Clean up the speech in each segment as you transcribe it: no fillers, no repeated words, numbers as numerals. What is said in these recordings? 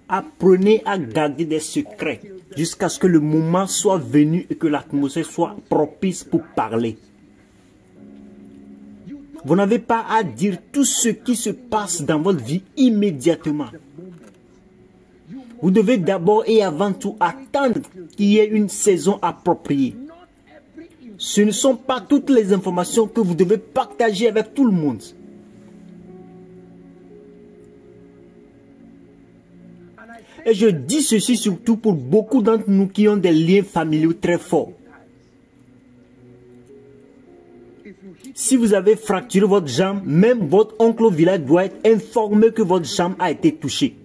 Apprenez à garder des secrets jusqu'à ce que le moment soit venu et que l'atmosphère soit propice pour parler. Vous n'avez pas à dire tout ce qui se passe dans votre vie immédiatement. Vous devez d'abord et avant tout attendre qu'il y ait une saison appropriée. Ce ne sont pas toutes les informations que vous devez partager avec tout le monde. Et je dis ceci surtout pour beaucoup d'entre nous qui ont des liens familiaux très forts. Si vous avez fracturé votre jambe, même votre oncle au village doit être informé que votre jambe a été touchée.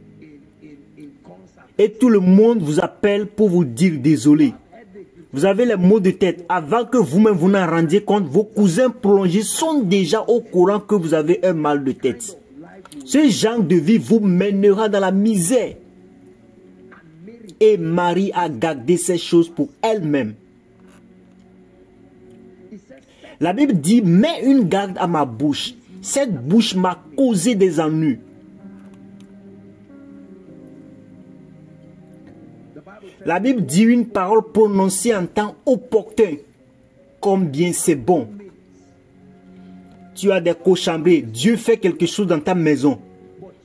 Et tout le monde vous appelle pour vous dire désolé. Vous avez les maux de tête. Avant que vous-même vous n'en rendiez compte, vos cousins prolongés sont déjà au courant que vous avez un mal de tête. Ce genre de vie vous mènera dans la misère. Et Marie a gardé ces choses pour elle-même. La Bible dit, mets une garde à ma bouche. Cette bouche m'a causé des ennuis. La Bible dit une parole prononcée en temps opportun. Combien c'est bon. Tu as des cochambrés. Dieu fait quelque chose dans ta maison.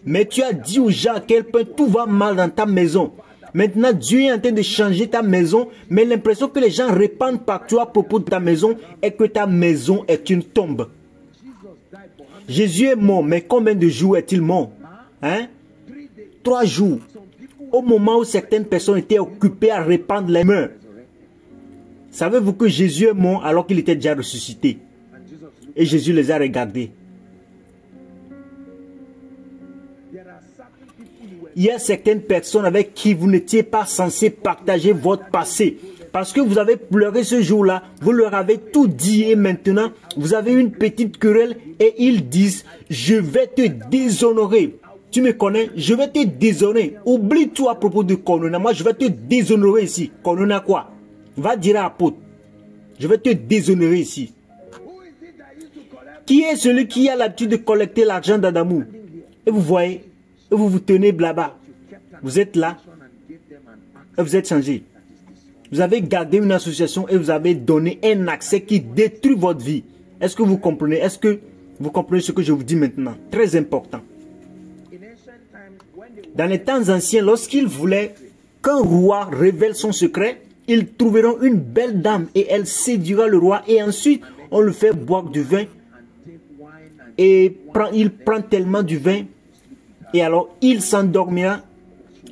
Mais tu as dit aux gens à quel point tout va mal dans ta maison. Maintenant, Dieu est en train de changer ta maison, mais l'impression que les gens répandent partout à propos de ta maison est que ta maison est une tombe. Jésus est mort, mais combien de jours est-il mort? 3 jours. Au moment où certaines personnes étaient occupées à répandre les mœurs. Savez-vous que Jésus est mort alors qu'il était déjà ressuscité? Et Jésus les a regardés. Il y a certaines personnes avec qui vous n'étiez pas censé partager votre passé. Parce que vous avez pleuré ce jour-là, vous leur avez tout dit et maintenant, vous avez une petite querelle et ils disent, je vais te déshonorer. Tu me connais, je vais te déshonorer. Oublie tout à propos de Konona. Moi, je vais te déshonorer ici. Konona quoi? Va dire à l'apôtre. Je vais te déshonorer ici. Qui est celui qui a l'habitude de collecter l'argent d'Adamou? Et vous voyez, et vous vous tenez blabla. Vous êtes là. Et vous êtes changé. Vous avez gardé une association et vous avez donné un accès qui détruit votre vie. Est-ce que vous comprenez? Est-ce que vous comprenez ce que je vous dis maintenant? Très important. Dans les temps anciens, lorsqu'ils voulaient qu'un roi révèle son secret, ils trouveront une belle dame et elle séduira le roi et ensuite on le fait boire du vin et il prend tellement du vin et alors il s'endormira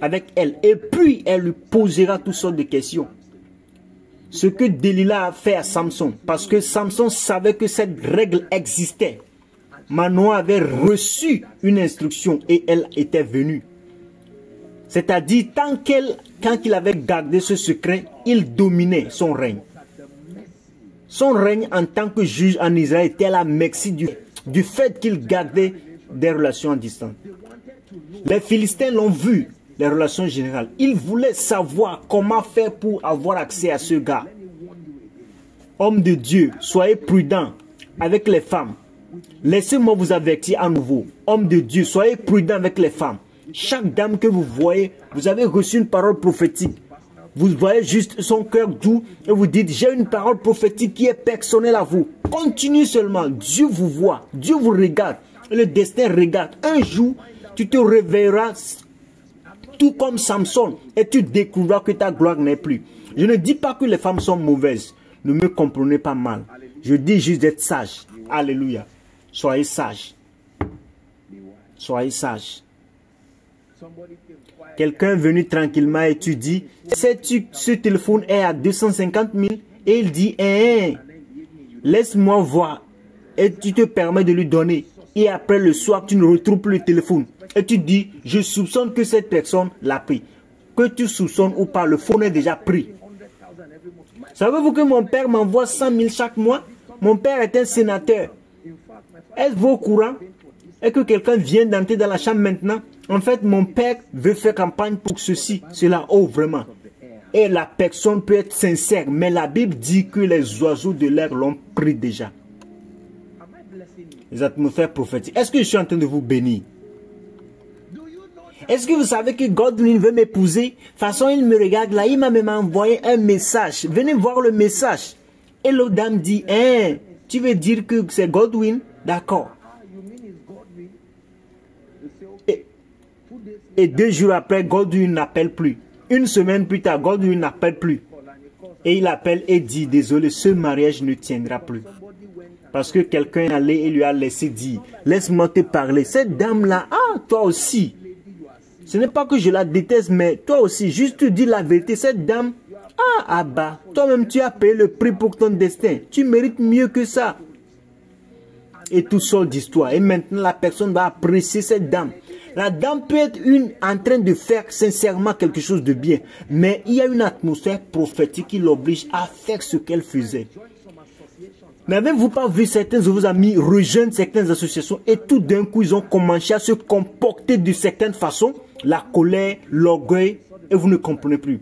avec elle et puis elle lui posera toutes sortes de questions. Ce que Delilah a fait à Samson, parce que Samson savait que cette règle existait. Manoah avait reçu une instruction et elle était venue. C'est-à-dire, quand il avait gardé ce secret, il dominait son règne. Son règne en tant que juge en Israël était à la merci du fait qu'il gardait des relations à distance. Les Philistins l'ont vu, les relations générales. Ils voulaient savoir comment faire pour avoir accès à ce gars. Homme de Dieu, soyez prudents avec les femmes. Laissez-moi vous avertir à nouveau. Homme de Dieu, soyez prudents avec les femmes. Chaque dame que vous voyez, vous avez reçu une parole prophétique. Vous voyez juste son cœur doux et vous dites, j'ai une parole prophétique qui est personnelle à vous. Continuez seulement. Dieu vous voit. Dieu vous regarde. Et le destin regarde. Un jour, tu te réveilleras tout comme Samson et tu découvriras que ta gloire n'est plus. Je ne dis pas que les femmes sont mauvaises. Ne me comprenez pas mal. Je dis juste d'être sage. Alléluia. Soyez sages. Soyez sages. Quelqu'un est venu tranquillement et tu dis, sais-tu ce téléphone est à 250 000? Et il dit, laisse-moi voir. Et tu te permets de lui donner. Et après le soir, tu ne retrouves plus le téléphone. Et tu dis, je soupçonne que cette personne l'a pris. Que tu soupçonnes ou pas, le phone est déjà pris. Savez-vous que mon père m'envoie 100 000 chaque mois? Mon père est un sénateur. Êtes-vous au courant? Et que quelqu'un vient d'entrer dans la chambre maintenant? En fait, mon père veut faire campagne pour ceci, cela, oh vraiment. Et la personne peut être sincère, mais la Bible dit que les oiseaux de l'air l'ont pris déjà. Les atmosphères prophétiques. Est-ce que je suis en train de vous bénir? Est-ce que vous savez que Godwin veut m'épouser? De toute façon, il me regarde là, il m'a même envoyé un message. Venez voir le message. Et l'autre dame dit, hein, tu veux dire que c'est Godwin? D'accord. Et 2 jours après, Godwin n'appelle plus. Une semaine plus tard, Godwin n'appelle plus. Et il appelle et dit, désolé, ce mariage ne tiendra plus. Parce que quelqu'un est allé et lui a laissé dire, laisse-moi te parler. Cette dame-là, ah, toi aussi. Ce n'est pas que je la déteste, mais toi aussi, juste te dis la vérité. Cette dame, ah, Abba, toi-même tu as payé le prix pour ton destin. Tu mérites mieux que ça. Et tout sort d'histoire. Et maintenant, la personne va apprécier cette dame. La dame peut être en train de faire sincèrement quelque chose de bien. Mais il y a une atmosphère prophétique qui l'oblige à faire ce qu'elle faisait. N'avez-vous pas vu certains de vos amis rejoindre certaines associations et tout d'un coup, ils ont commencé à se comporter de certaines façons? La colère, l'orgueil, et vous ne comprenez plus.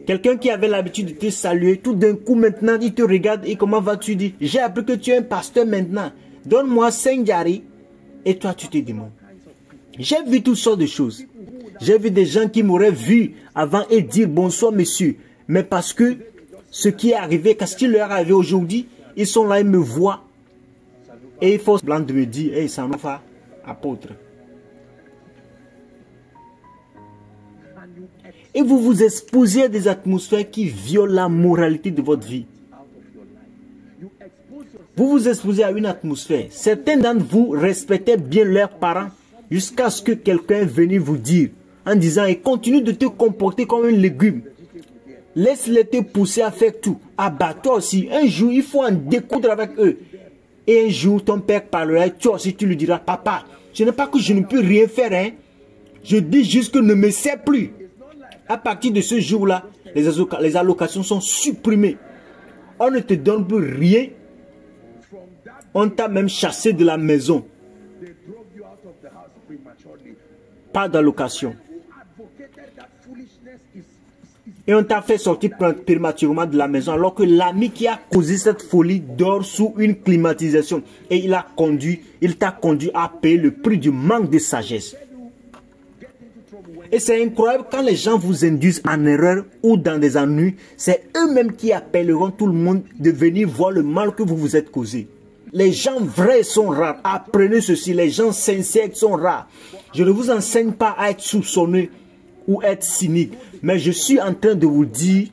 Quelqu'un qui avait l'habitude de te saluer, tout d'un coup maintenant, il te regarde et comment vas-tu dire? J'ai appris que tu es un pasteur maintenant. Donne-moi 5 jari. Et toi, tu te demandes. J'ai vu toutes sortes de choses. J'ai vu des gens qui m'auraient vu avant et dire bonsoir monsieur. Mais parce que ce qui est arrivé, qu'est-ce qui leur est arrivé aujourd'hui, ils sont là, ils me voient. Et il faut blanc de me dire, hey, ça nous fait apôtre. Et vous vous exposez à des atmosphères qui violent la moralité de votre vie. Vous vous exposez à une atmosphère. Certains d'entre vous respectaient bien leurs parents jusqu'à ce que quelqu'un vienne vous dire, en disant, et continue de te comporter comme un légume. Laisse-les te pousser à faire tout. Abat-toi aussi. Un jour, il faut en découdre avec eux. Et un jour, ton père parlera, toi aussi, tu lui diras, papa, ce n'est pas que je ne peux rien faire, hein. Je dis juste que ne me sers plus. À partir de ce jour-là, les allocations sont supprimées. On ne te donne plus rien. On t'a même chassé de la maison. Pas d'allocation. Et on t'a fait sortir prématurément de la maison alors que l'ami qui a causé cette folie dort sous une climatisation. Et il t'a conduit à payer le prix du manque de sagesse. Et c'est incroyable quand les gens vous induisent en erreur ou dans des ennuis, c'est eux-mêmes qui appelleront tout le monde de venir voir le mal que vous vous êtes causé. Les gens vrais sont rares. Apprenez ceci, les gens sincères sont rares. Je ne vous enseigne pas à être soupçonné ou être cynique, mais je suis en train de vous dire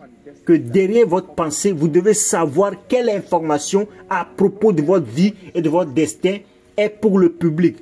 que derrière votre pensée, vous devez savoir quelle information à propos de votre vie et de votre destin est pour le public.